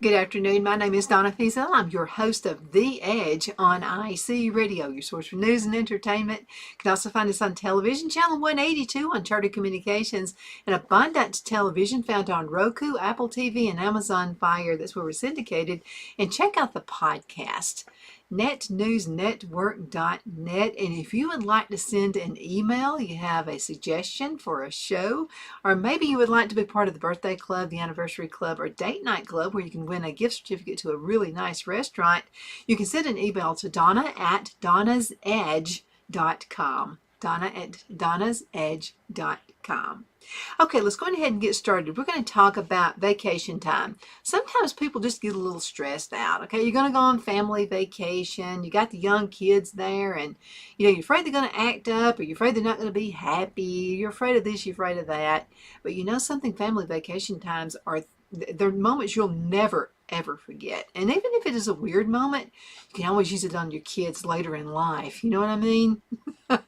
Good afternoon. My name is Donna Fiesel. I'm your host of The Edge on IC Radio, your source for news and entertainment. You can also find us on television, channel 182 on Charter Communications, and Abundant Television found on Roku, Apple TV, and Amazon Fire. That's where we're syndicated. And check out the podcast, netnewsnetwork.net. And if you would like to send an email, you have a suggestion for a show, or maybe you would like to be part of the birthday club, the anniversary club, or date night club where you can win a gift certificate to a really nice restaurant, you can send an email to Donna at donnasedge.com. Donna at donnasedge.com. Okay, let's go ahead and get started. We're going to talk about vacation time. Sometimes people just get a little stressed out. Okay, you're going to go on family vacation. You got the young kids there, and you're afraid they're going to act up, or you're afraid they're not going to be happy. You're afraid of this, you're afraid of that. But you know something? Family vacation times they're moments you'll never ever forget. And even if it is a weird moment, you can always use it on your kids later in life. You know what I mean? But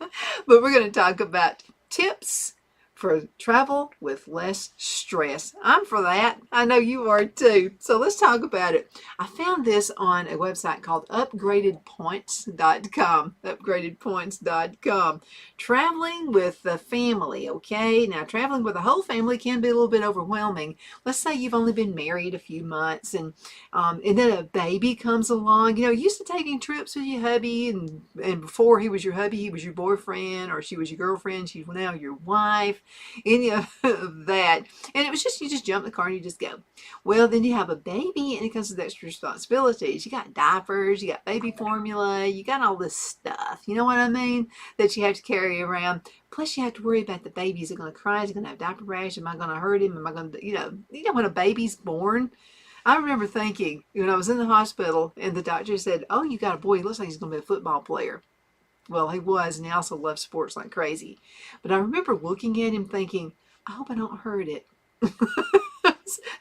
we're going to talk about tips for travel with less stress. I'm for that. I know you are too. So let's talk about it. I found this on a website called upgradedpoints.com. Upgradedpoints.com. Traveling with the family, okay? Now, traveling with a whole family can be a little bit overwhelming. Let's say you've only been married a few months, and then a baby comes along. You used to taking trips with your hubby, and before he was your hubby, he was your boyfriend, or she was your girlfriend, she's now your wife. Any of that, and it was just, you just jump in the car and you just go. Well, then you have a baby, and it comes with extra responsibilities. You got diapers, you got baby formula, you got all this stuff, you know what I mean, that you have to carry around. Plus you have to worry about the baby. Is it going to cry? Is it going to have diaper rash? Am I going to hurt him? Am I going to, when a baby's born, I remember thinking when I was in the hospital and the doctor said, "Oh, you got a boy, he looks like he's going to be a football player." Well, he was, and he also loved sports like crazy. But I remember looking at him thinking, I hope I don't hurt it.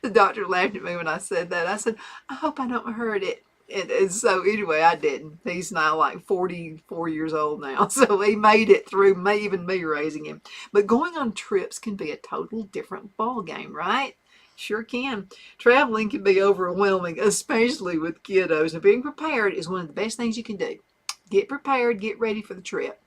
The doctor laughed at me when I said that. I said, I hope I don't hurt it. And so anyway, I didn't. He's now like 44 years old now. So he made it through even me raising him. But going on trips can be a total different ball game, right? Sure can. Traveling can be overwhelming, especially with kiddos. And being prepared is one of the best things you can do. Get prepared, get ready for the trip.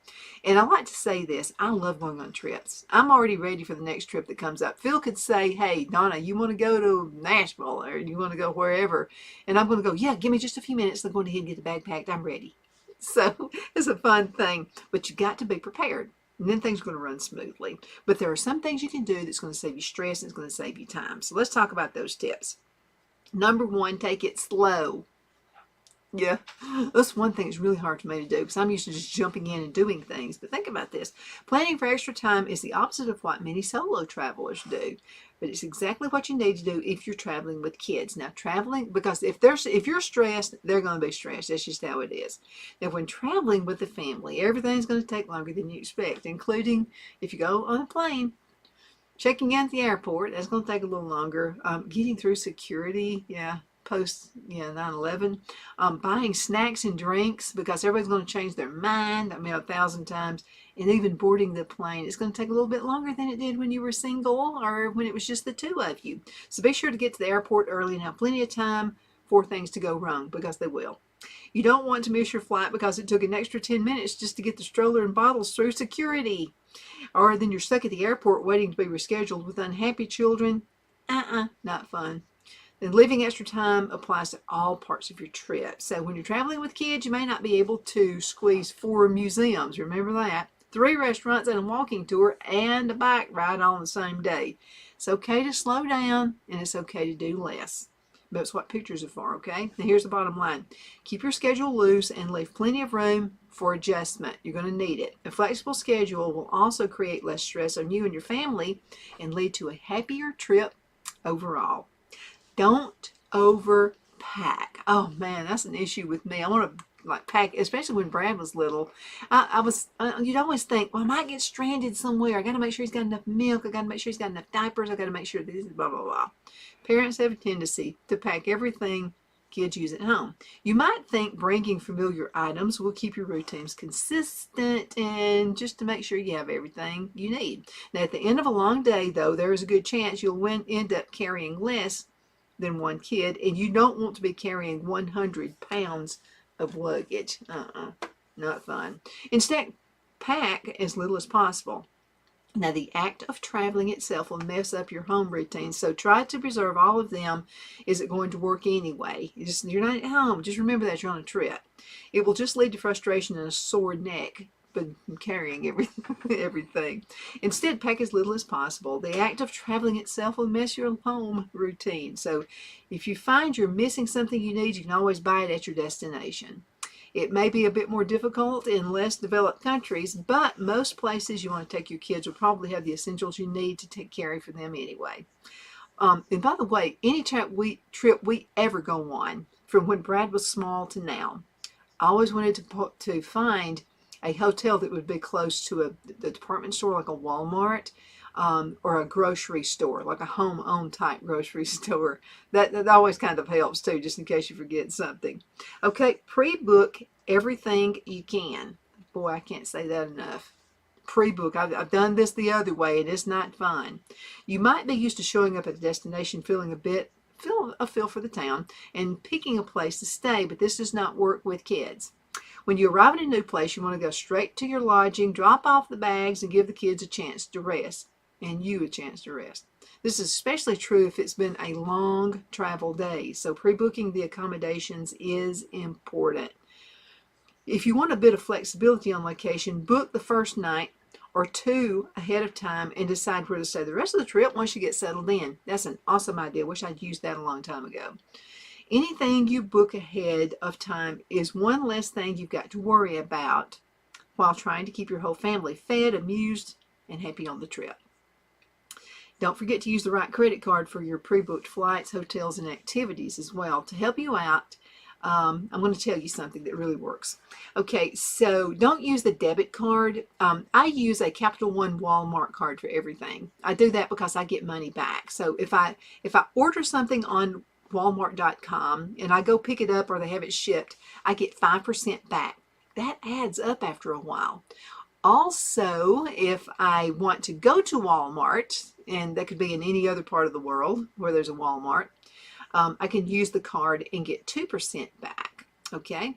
And I like to say this, I love going on trips. I'm already ready for the next trip that comes up. Phil could say, hey, Donna, you want to go to Nashville, or you want to go wherever? And I'm going to go, yeah, give me just a few minutes. I'm going ahead and get the bag packed. I'm ready. So it's a fun thing, but you got to be prepared. And then things are going to run smoothly. But there are some things you can do that's going to save you stress and it's going to save you time. So let's talk about those tips. Number one, take it slow. Yeah, that's one thing that's really hard for me to do because I'm used to just jumping in and doing things. But think about this. Planning for extra time is the opposite of what many solo travelers do. But it's exactly what you need to do if you're traveling with kids. Now, traveling, because if you're stressed, they're going to be stressed. That's just how it is. Now, when traveling with the family, everything's going to take longer than you expect, including if you go on a plane. Checking in at the airport, that's going to take a little longer. Getting through security, post 9/11, buying snacks and drinks because everybody's going to change their mind 1,000 times, and even boarding the plane, it's going to take a little bit longer than it did when you were single or when it was just the two of you. So be sure to get to the airport early and have plenty of time for things to go wrong, because they will. You don't want to miss your flight because it took an extra 10 minutes just to get the stroller and bottles through security, or then you're stuck at the airport waiting to be rescheduled with unhappy children. Not fun. And leaving extra time applies to all parts of your trip. So when you're traveling with kids, you may not be able to squeeze 4 museums. Remember that. 3 restaurants and a walking tour and a bike ride on the same day. It's okay to slow down, and it's okay to do less. That's what pictures are for, okay? Now here's the bottom line. Keep your schedule loose and leave plenty of room for adjustment. You're going to need it. A flexible schedule will also create less stress on you and your family and lead to a happier trip overall. Don't overpack. Oh man, that's an issue with me. I want to pack, especially when Brad was little. You'd always think, well, I might get stranded somewhere. I got to make sure he's got enough milk. I got to make sure he's got enough diapers. I got to make sure this is blah, blah, blah. Parents have a tendency to pack everything kids use at home. You might think bringing familiar items will keep your routines consistent and just to make sure you have everything you need. Now, at the end of a long day, though, there is a good chance you'll end up carrying less than one kid, and you don't want to be carrying 100 pounds of luggage. Not fun. Instead, pack as little as possible. Now, the act of traveling itself will mess up your home routine, so try to preserve all of them. Is it going to work anyway? You're not at home. Just remember that you're on a trip. It will just lead to frustration and a sore neck, but carrying everything. Instead, pack as little as possible. The act of traveling itself will mess your home routine. So if you find you're missing something you need, you can always buy it at your destination. It may be a bit more difficult in less developed countries, but most places you want to take your kids will probably have the essentials you need to take care of for them anyway. And by the way, any trip we ever go on, from when Brad was small to now, I always wanted to find a hotel that would be close to the department store, like a Walmart, or a grocery store, like a home-owned type grocery store. That always kind of helps too, just in case you forget something. Okay, pre-book everything you can. Boy, I can't say that enough. Pre-book. I've done this the other way, and it's not fun. You might be used to showing up at a destination feeling a feel for the town and picking a place to stay, but this does not work with kids. When you arrive at a new place, you want to go straight to your lodging, drop off the bags, and give the kids a chance to rest, and you a chance to rest. This is especially true if it's been a long travel day, so pre-booking the accommodations is important. If you want a bit of flexibility on location, book the first night or two ahead of time and decide where to stay the rest of the trip once you get settled in. That's an awesome idea. Wish I'd used that a long time ago. Anything you book ahead of time is one less thing you've got to worry about while trying to keep your whole family fed, amused, and happy on the trip. Don't forget to use the right credit card for your pre-booked flights, hotels, and activities as well. To help you out, I'm going to tell you something that really works. Okay, so don't use the debit card. I use a Capital One Walmart card for everything. I do that because I get money back. So if I order something on Walmart.com and I go pick it up or they have it shipped, I get 5% back. That adds up after a while. Also, if I want to go to Walmart, and that could be in any other part of the world where there's a Walmart, I can use the card and get 2% back, okay?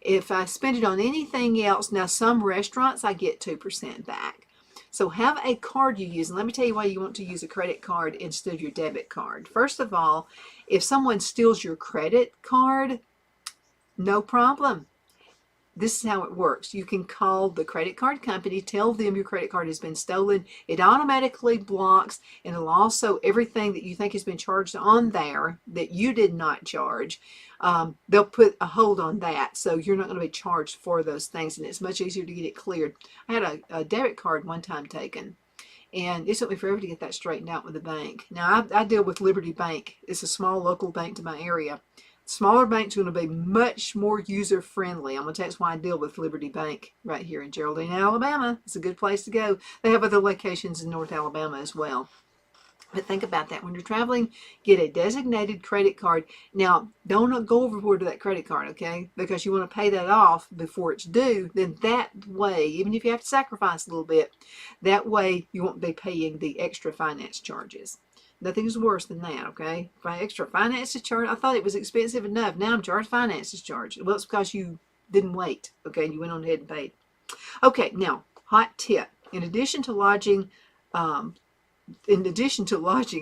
If I spend it on anything else, now some restaurants I get 2% back. So have a card you use, and let me tell you why you want to use a credit card instead of your debit card. First of all, if someone steals your credit card, no problem. This is how it works. You can call the credit card company, tell them your credit card has been stolen. It automatically blocks, and it'll also, everything that you think has been charged on there that you did not charge, they'll put a hold on that. So you're not going to be charged for those things, and it's much easier to get it cleared. I had a debit card one time taken, and it took me forever to get that straightened out with the bank. Now, I deal with Liberty Bank. It's a small local bank to my area. Smaller banks are going to be much more user-friendly. I'm going to tell you why I deal with Liberty Bank right here in Geraldine, Alabama. It's a good place to go. They have other locations in North Alabama as well. But think about that. When you're traveling, get a designated credit card. Now, don't go overboard to that credit card, okay? Because you want to pay that off before it's due. Then that way, even if you have to sacrifice a little bit, that way you won't be paying the extra finance charges. Nothing's worse than that, okay? Extra finances charge. I thought it was expensive enough. Now I'm charged finances charge. Well, it's because you didn't wait, okay? You went on ahead and paid. Okay, now, hot tip. In addition to lodging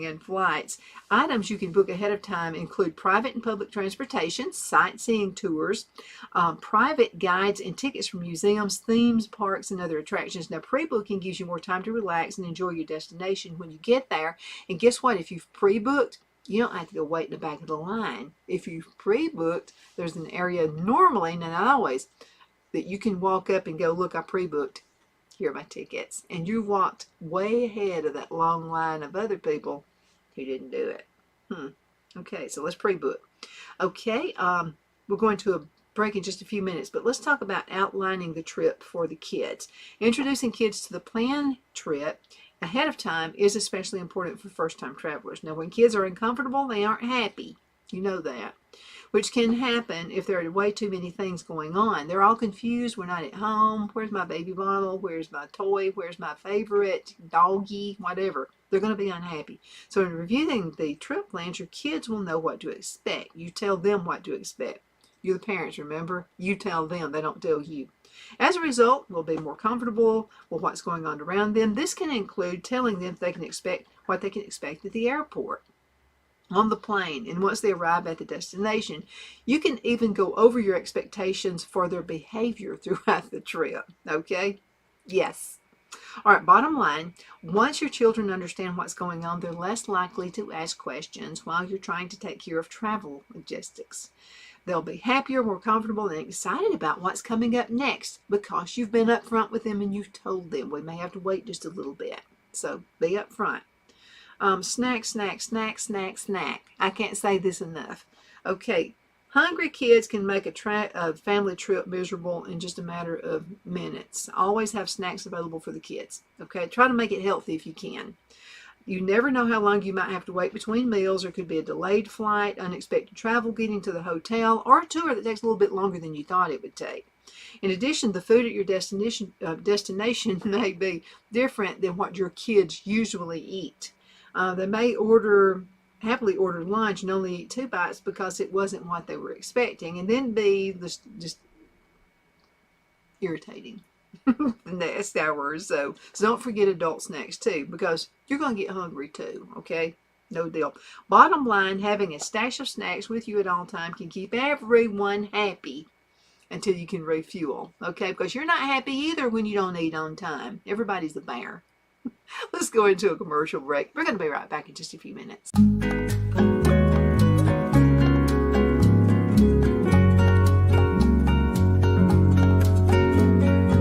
and flights, items you can book ahead of time include private and public transportation, sightseeing tours, private guides and tickets for museums, themes, parks, and other attractions. Now, pre-booking gives you more time to relax and enjoy your destination when you get there. And guess what? If you've pre-booked, you don't have to go wait in the back of the line. If you've pre-booked, there's an area normally, not always, that you can walk up and go, look, I pre-booked. Here are my tickets. And you walked way ahead of that long line of other people who didn't do it. Okay, so let's pre-book. Okay, we're going to a break in just a few minutes, but let's talk about outlining the trip for the kids. Introducing kids to the planned trip ahead of time is especially important for first-time travelers. Now, when kids are uncomfortable, they aren't happy. You know that. which can happen if there are way too many things going on. They're all confused. We're not at home. Where's my baby bottle? Where's my toy? Where's my favorite doggy? Whatever. They're going to be unhappy. So in reviewing the trip plans, your kids will know what to expect. You tell them what to expect. You're the parents, remember? You tell them. They don't tell you. As a result, we'll be more comfortable with what's going on around them. This can include telling them they can expect what they can expect at the airport, on the plane, and once they arrive at the destination. You can even go over your expectations for their behavior throughout the trip. Okay? Yes. All right, bottom line, once your children understand what's going on, they're less likely to ask questions while you're trying to take care of travel logistics. They'll be happier, more comfortable, and excited about what's coming up next because you've been up front with them and you've told them. We may have to wait just a little bit. So be up front. Snack, snack, snack, snack, snack. I can't say this enough. Okay, hungry kids can make a family trip miserable in just a matter of minutes. Always have snacks available for the kids. Okay, try to make it healthy if you can. You never know how long you might have to wait between meals. There could be a delayed flight, unexpected travel getting to the hotel, or a tour that takes a little bit longer than you thought it would take. In addition, the food at your destination may be different than what your kids usually eat. They may happily order lunch and only eat 2 bites because it wasn't what they were expecting, and then be just irritating the next hour or so. So don't forget adult snacks too, because you're going to get hungry too, okay? No deal. Bottom line, having a stash of snacks with you at all times can keep everyone happy until you can refuel, okay? Because you're not happy either when you don't eat on time. Everybody's a bear. Let's go into a commercial break. We're going to be right back in just a few minutes.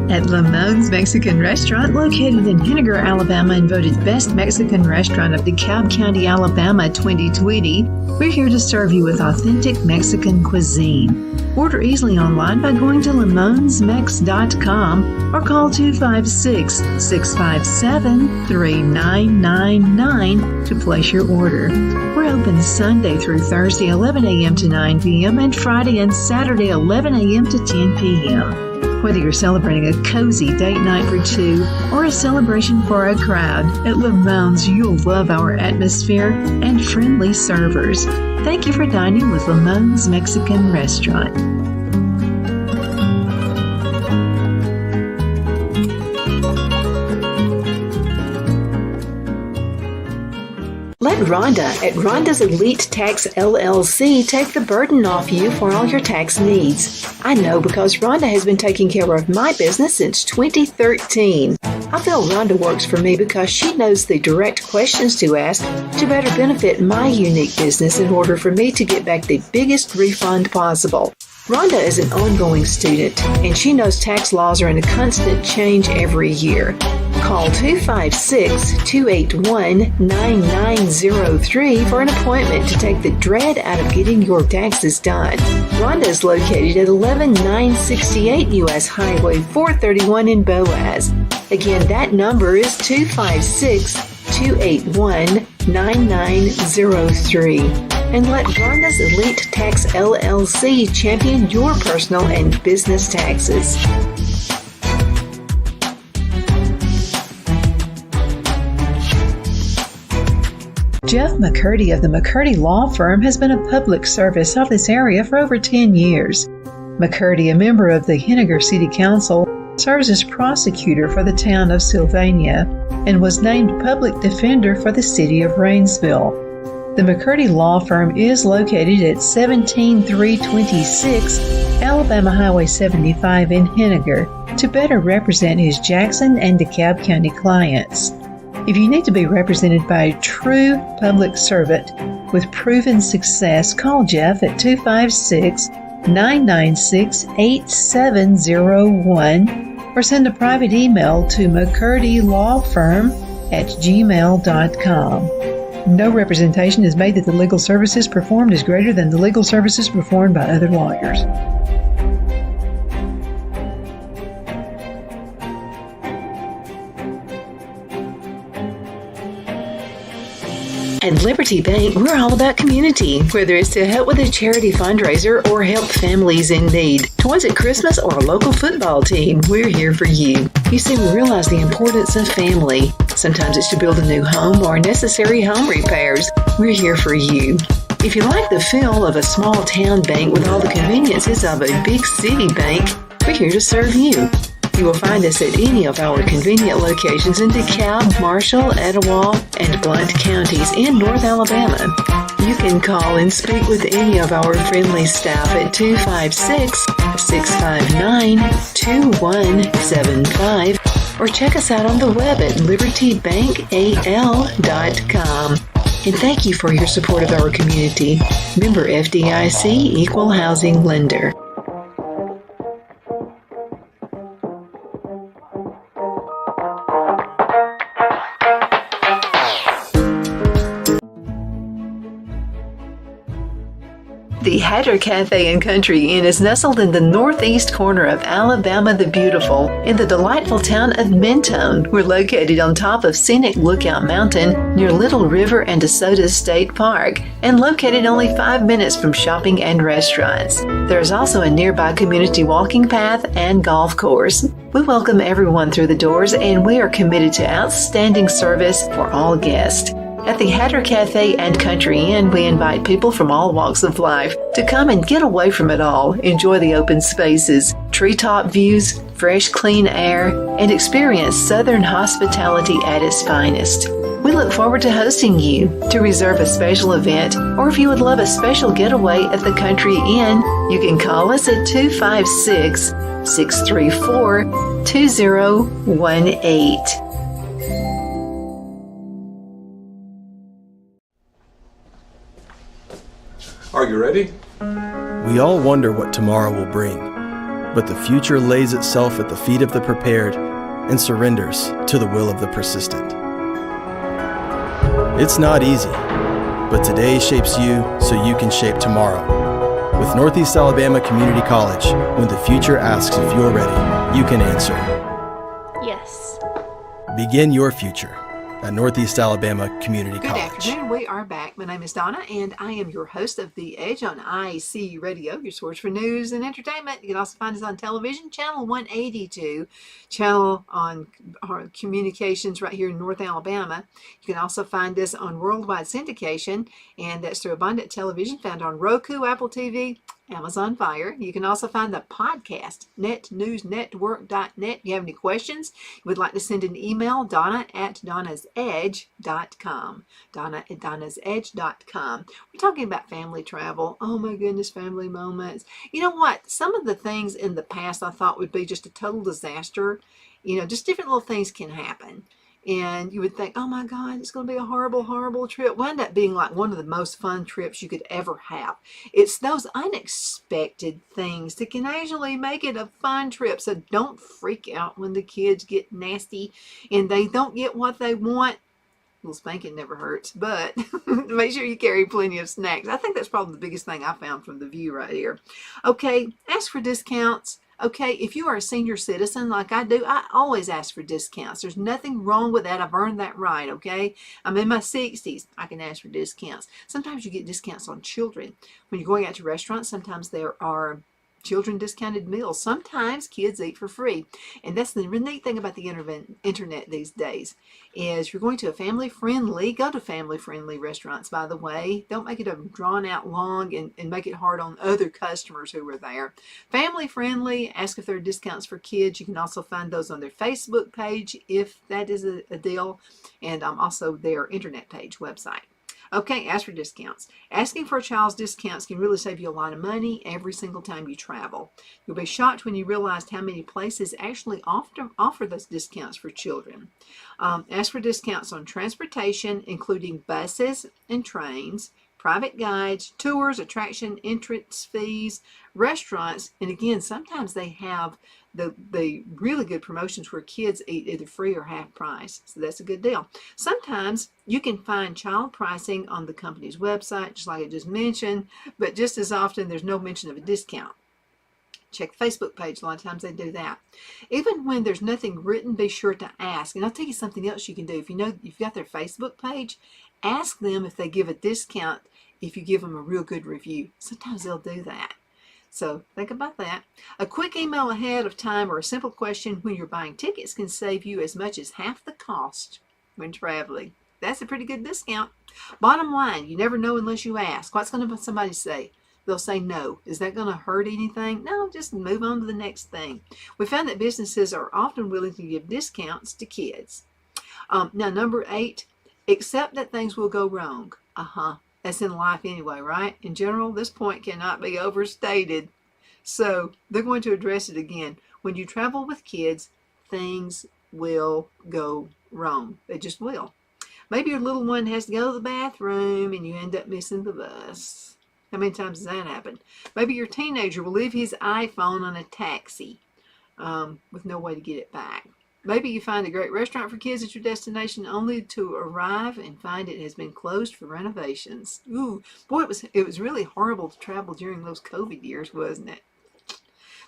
At Lamone's Mexican Restaurant, located in Henniger, Alabama, and voted Best Mexican Restaurant of DeKalb County, Alabama 2020, we're here to serve you with authentic Mexican cuisine. Order easily online by going to lamonsmex.com or call 256-657-3999 to place your order. We're open Sunday through Thursday, 11 a.m. to 9 p.m. and Friday and Saturday, 11 a.m. to 10 p.m. Whether you're celebrating a cozy date night for two or a celebration for a crowd, at Lamone's you'll love our atmosphere and friendly servers. Thank you for dining with Lamone's Mexican Restaurant. Let Rhonda at Rhonda's Elite Tax LLC take the burden off you for all your tax needs. I know because Rhonda has been taking care of my business since 2013. I feel Rhonda works for me because she knows the direct questions to ask to better benefit my unique business in order for me to get back the biggest refund possible. Rhonda is an ongoing student, and she knows tax laws are in a constant change every year. Call 256-281-9903 for an appointment to take the dread out of getting your taxes done. Rhonda is located at 11968 U.S. Highway 431 in Boaz. Again, that number is 256-281-9903. And let Rhonda's Elite Tax LLC champion your personal and business taxes. Jeff McCurdy of the McCurdy Law Firm has been a public service of this area for over 10 years. McCurdy, a member of the Henniger City Council, serves as prosecutor for the town of Sylvania and was named public defender for the city of Rainsville. The McCurdy Law Firm is located at 17326 Alabama Highway 75 in Henniger to better represent his Jackson and DeKalb County clients. If you need to be represented by a true public servant with proven success, call Jeff at 256-996-8701 or send a private email to mccurdylawfirm@gmail.com. No representation is made that the legal services performed is greater than the legal services performed by other lawyers. At Liberty Bank, we're all about community, whether it's to help with a charity fundraiser or help families in need. Toys at Christmas or a local football team, we're here for you. You see, we realize the importance of family. Sometimes it's to build a new home or necessary home repairs. We're here for you. If you like the feel of a small town bank with all the conveniences of a big city bank, we're here to serve you. You will find us at any of our convenient locations in DeKalb, Marshall, Etowah, and Blount counties in North Alabama. You can call and speak with any of our friendly staff at 256-659-2175 or check us out on the web at libertybankal.com. And thank you for your support of our community. Member FDIC Equal Housing Lender. The Hatter Cafe and Country Inn is nestled in the northeast corner of Alabama the Beautiful in the delightful town of Mentone. We're located on top of scenic Lookout Mountain near Little River and DeSoto State Park and located only 5 minutes from shopping and restaurants. There is also a nearby community walking path and golf course. We welcome everyone through the doors and we are committed to outstanding service for all guests. At the Hatter Cafe and Country Inn, we invite people from all walks of life to come and get away from it all, enjoy the open spaces, treetop views, fresh, clean air, and experience Southern hospitality at its finest. We look forward to hosting you. To reserve a special event, or if you would love a special getaway at the Country Inn, you can call us at 256-634-2018. Are you ready? We all wonder what tomorrow will bring, but the future lays itself at the feet of the prepared and surrenders to the will of the persistent. It's not easy, but today shapes you so you can shape tomorrow. With Northeast Alabama Community College, when the future asks if you're ready, you can answer. Yes. Begin your future at Northeast Alabama Community Good College. afternoon. We are back. My name is Donna, and I am your host of The Edge on IC Radio, your source for news and entertainment. You can also find us on television, channel 182, channel on our communications right here in North Alabama. You can also find us on worldwide syndication, and that's through Abundant Television, found on Roku, Apple TV, Amazon Fire. You can also find the podcast, netnewsnetwork.net. If you have any questions, you would like to send an email, donna@donnasedge.com. Donna@donnasedge.com. We're talking about family travel. Oh my goodness, family moments. You know what? Some of the things in the past I thought would be just a total disaster. You know, just different little things can happen. And you would think, oh my God, it's going to be a horrible, horrible trip. Wound up being like one of the most fun trips you could ever have. It's those unexpected things that can actually make it a fun trip. So don't freak out when the kids get nasty and they don't get what they want. A little spanking never hurts, but make sure you carry plenty of snacks. I think that's probably the biggest thing I found from the view right here. Okay, ask for discounts. Okay, if you are a senior citizen like I do, I always ask for discounts. There's nothing wrong with that. I've earned that right, okay? I'm in my 60s. I can ask for discounts. Sometimes you get discounts on children. When you're going out to restaurants, sometimes there are children discounted meals. Sometimes kids eat for free. And that's the neat thing about the internet these days is you're going to go to family-friendly restaurants, by the way. Don't make it a drawn out long and make it hard on other customers who are there. Family friendly, ask if there are discounts for kids. You can also find those on their Facebook page if that is a deal, and also their internet page website. Okay, ask for discounts. Asking for a child's discounts can really save you a lot of money every single time you travel. You'll be shocked when you realize how many places actually offer those discounts for children. Ask for discounts on transportation, including buses and trains, private guides, tours, attraction entrance fees, restaurants, and again, sometimes they have the really good promotions where kids eat either free or half price. So that's a good deal. Sometimes you can find child pricing on the company's website, just like I just mentioned, but just as often there's no mention of a discount. Check the Facebook page. A lot of times they do that. Even when there's nothing written, be sure to ask. And I'll tell you something else you can do. If you know you've got their Facebook page, Ask them if they give a discount if you give them a real good review. Sometimes they'll do that. So think about that. A quick email ahead of time or a simple question when you're buying tickets can save you as much as half the cost when traveling. That's a pretty good discount. Bottom line, you never know unless you ask. What's going to somebody say? They'll say no. Is that going to hurt anything? No, just move on to the next thing. We found that businesses are often willing to give discounts to kids. Now, number 8, accept that things will go wrong. That's in life anyway, right? In general, this point cannot be overstated. So they're going to address it again. When you travel with kids, things will go wrong. They just will. Maybe your little one has to go to the bathroom and you end up missing the bus. How many times has that happened? Maybe your teenager will leave his iPhone on a taxi with no way to get it back. Maybe you find a great restaurant for kids at your destination only to arrive and find it has been closed for renovations. Ooh, boy, it was really horrible to travel during those COVID years, wasn't it?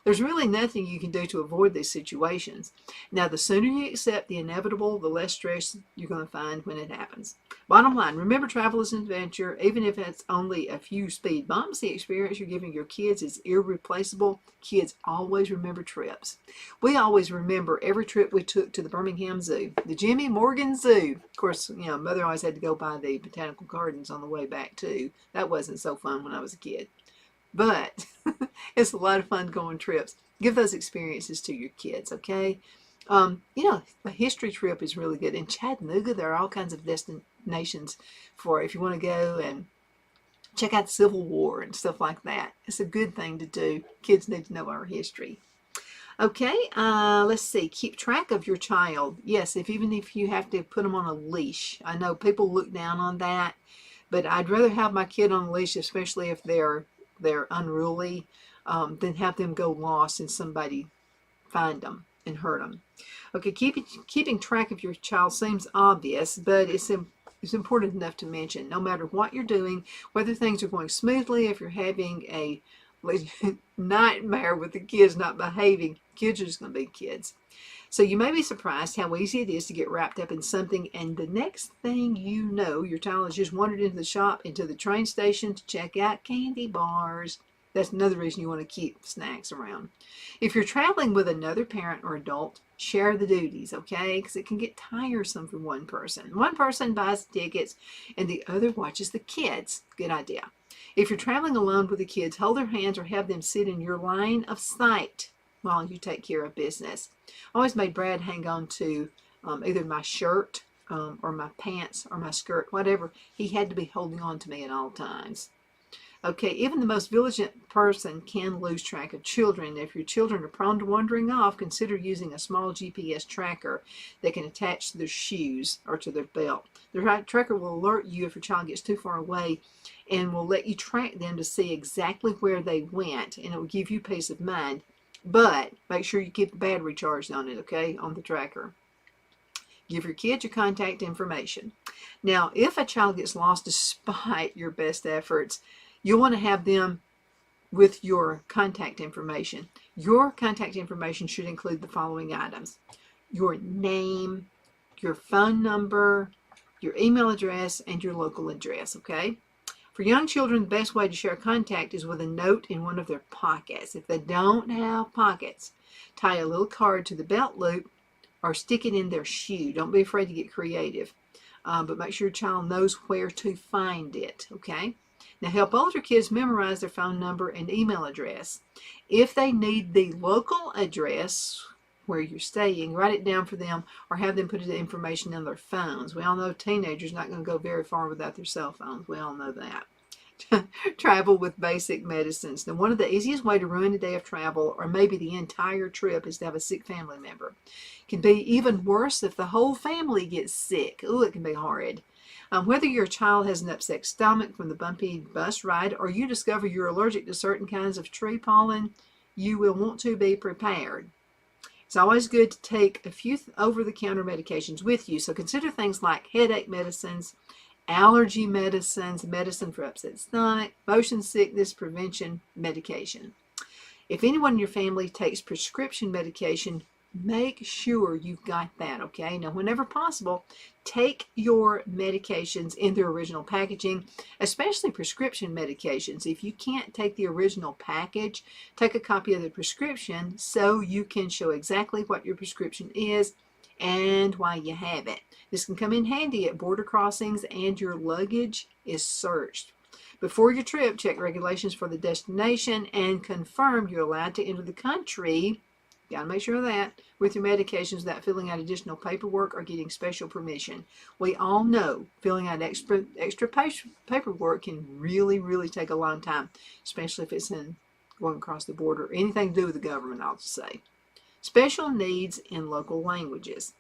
There's really nothing you can do to avoid these situations. Now, the sooner you accept the inevitable, the less stress you're going to find when it happens. Bottom line, remember travel is an adventure. Even if it's only a few speed bumps, the experience you're giving your kids is irreplaceable. Kids always remember trips. We always remember every trip we took to the Birmingham Zoo, the Jimmy Morgan Zoo. Of course, Mother always had to go by the botanical gardens on the way back, too. That wasn't so fun when I was a kid. But it's a lot of fun going trips. Give those experiences to your kids, okay? A history trip is really good. In Chattanooga, there are all kinds of destinations for if you want to go and check out the Civil War and stuff like that. It's a good thing to do. Kids need to know our history. Okay, let's see. Keep track of your child. Yes, even if you have to put them on a leash. I know people look down on that, but I'd rather have my kid on a leash, especially if they're unruly, than have them go lost and somebody find them and hurt them. Okay, keeping track of your child seems obvious, but it's important enough to mention. No matter what you're doing, whether things are going smoothly, if you're having a nightmare with the kids not behaving, kids are just going to be kids. So you may be surprised how easy it is to get wrapped up in something, and the next thing you know, your child has just wandered into the shop, into the train station to check out candy bars. That's another reason you want to keep snacks around. If you're traveling with another parent or adult, share the duties, okay? Because it can get tiresome for one person. One person buys the tickets and the other watches the kids. Good idea. If you're traveling alone with the kids, hold their hands or have them sit in your line of sight while you take care of business. I always made Brad hang on to either my shirt or my pants or my skirt, whatever. He had to be holding on to me at all times. Okay, even the most vigilant person can lose track of children. If your children are prone to wandering off, consider using a small GPS tracker that can attach to their shoes or to their belt. The tracker will alert you if your child gets too far away and will let you track them to see exactly where they went, and it will give you peace of mind. But make sure you keep the battery charged on it, okay, on the tracker. Give your kids your contact information. Now, if a child gets lost despite your best efforts, you'll want to have them with your contact information. Your contact information should include the following items: your name, your phone number, your email address, and your local address, okay? For young children, the best way to share contact is with a note in one of their pockets. If they don't have pockets, tie a little card to the belt loop or stick it in their shoe. Don't be afraid to get creative, but make sure your child knows where to find it, okay? Now, help older kids memorize their phone number and email address. If they need the local address where you're staying, write it down for them or have them put the information in their phones. We all know teenagers not going to go very far without their cell phones. We all know that. Travel with basic medicines. Now, one of the easiest way to ruin a day of travel, or maybe the entire trip, is to have a sick family member. It can be even worse if the whole family gets sick. Ooh, it can be horrid. Whether your child has an upset stomach from the bumpy bus ride or you discover you're allergic to certain kinds of tree pollen, you will want to be prepared. It's always good to take a few over-the-counter medications with you. So consider things like headache medicines, allergy medicines, medicine for upset stomach, motion sickness prevention medication. If anyone in your family takes prescription medication, Make sure you've got that, okay? Now, whenever possible, take your medications in their original packaging, especially prescription medications. If you can't take the original package, take a copy of the prescription so you can show exactly what your prescription is and why you have it. This can come in handy at border crossings and your luggage is searched. Before your trip, check regulations for the destination and confirm you're allowed to enter the country. Got to make sure of that with your medications without filling out additional paperwork or getting special permission. We all know filling out extra paperwork can really take a long time, especially if it's in going across the border. Anything to do with the government, I'll just say. Special needs in local languages.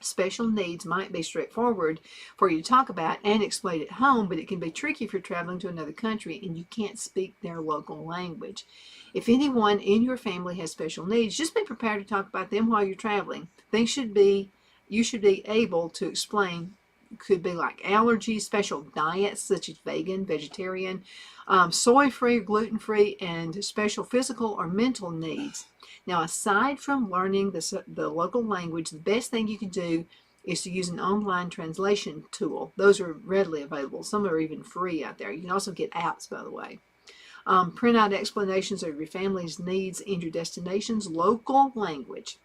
Special needs might be straightforward for you to talk about and explain at home, but it can be tricky if you're traveling to another country and you can't speak their local language. If anyone in your family has special needs, just be prepared to talk about them while you're traveling. You should be able to explain. Could be like allergies, special diets such as vegan, vegetarian, soy-free, gluten-free, and special physical or mental needs. Now, aside from learning the local language, the best thing you can do is to use an online translation tool. Those are readily available. Some are even free out there. You can also get apps, by the way. Print out explanations of your family's needs and your destination's local language.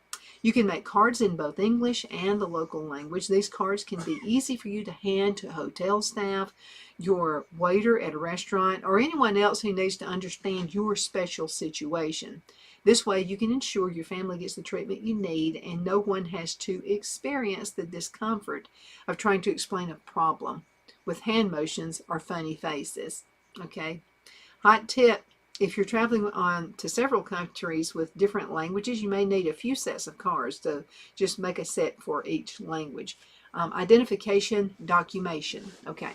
You can make cards in both English and the local language. These cards can be easy for you to hand to hotel staff, your waiter at a restaurant, or anyone else who needs to understand your special situation. This way you can ensure your family gets the treatment you need and no one has to experience the discomfort of trying to explain a problem with hand motions or funny faces. Okay? Hot tip. If you're traveling on to several countries with different languages, you may need a few sets of cards to just make a set for each language. Identification, documentation. Okay.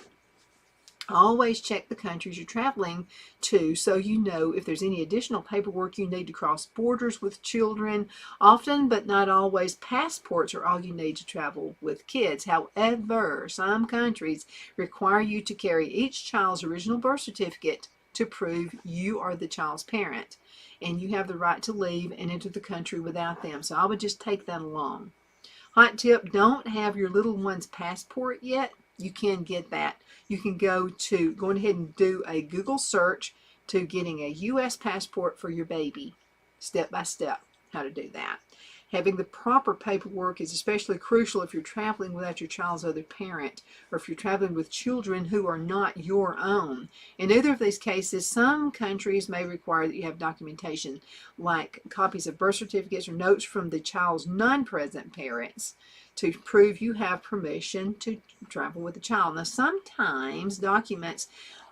Always check the countries you're traveling to so you know if there's any additional paperwork you need to cross borders with children. Often, but not always, passports are all you need to travel with kids. However, some countries require you to carry each child's original birth certificate to prove you are the child's parent, and you have the right to leave and enter the country without them. So I would just take that along. Hot tip, don't have your little one's passport yet. You can get that. You can go ahead and do a Google search to getting a U.S. passport for your baby, step by step, how to do that. Having the proper paperwork is especially crucial if you're traveling without your child's other parent, or if you're traveling with children who are not your own. In either of these cases, some countries may require that you have documentation like copies of birth certificates or notes from the child's non-present parents to prove you have permission to travel with the child. Now, sometimes documents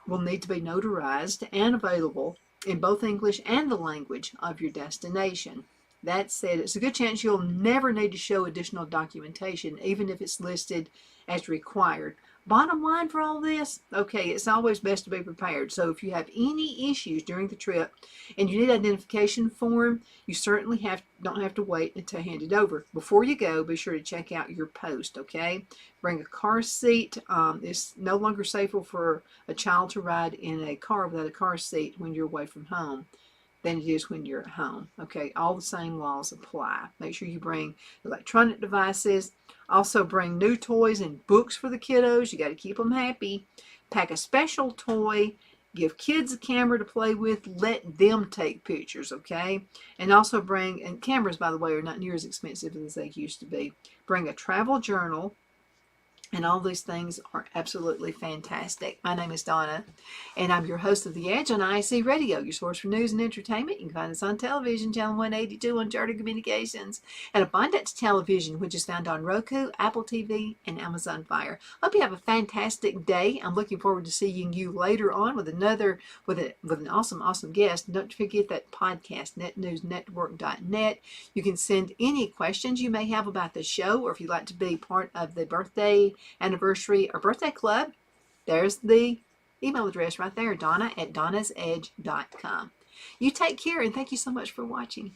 will need to be notarized and available in both English and the language of your destination. That said, it's a good chance you'll never need to show additional documentation, even if it's listed as required. Bottom line for all this, okay, it's always best to be prepared. So if you have any issues during the trip and you need identification form, you certainly don't have to wait until hand it over. Before you go, be sure to check out your post, okay? Bring a car seat. It's no longer safe for a child to ride in a car without a car seat when you're away from home than it is when you're at home. Okay, all the same laws apply. Make sure you bring electronic devices. Also bring new toys and books for the kiddos. You got to keep them happy. Pack a special toy. Give kids a camera to play with. Let them take pictures, okay? And also and cameras, by the way, are not near as expensive as they used to be. Bring a travel journal. And all these things are absolutely fantastic. My name is Donna, and I'm your host of The Edge on IC Radio, your source for news and entertainment. You can find us on television, channel 182 on Charter Communications, and Abundance Television, which is found on Roku, Apple TV, and Amazon Fire. Hope you have a fantastic day. I'm looking forward to seeing you later on with an awesome guest. Don't forget that podcast, netnewsnetwork.net. You can send any questions you may have about the show, or if you'd like to be part of the birthday, anniversary, or birthday club, there's the email address right there, Donna@donnasedge.com. You take care, and thank you so much for watching.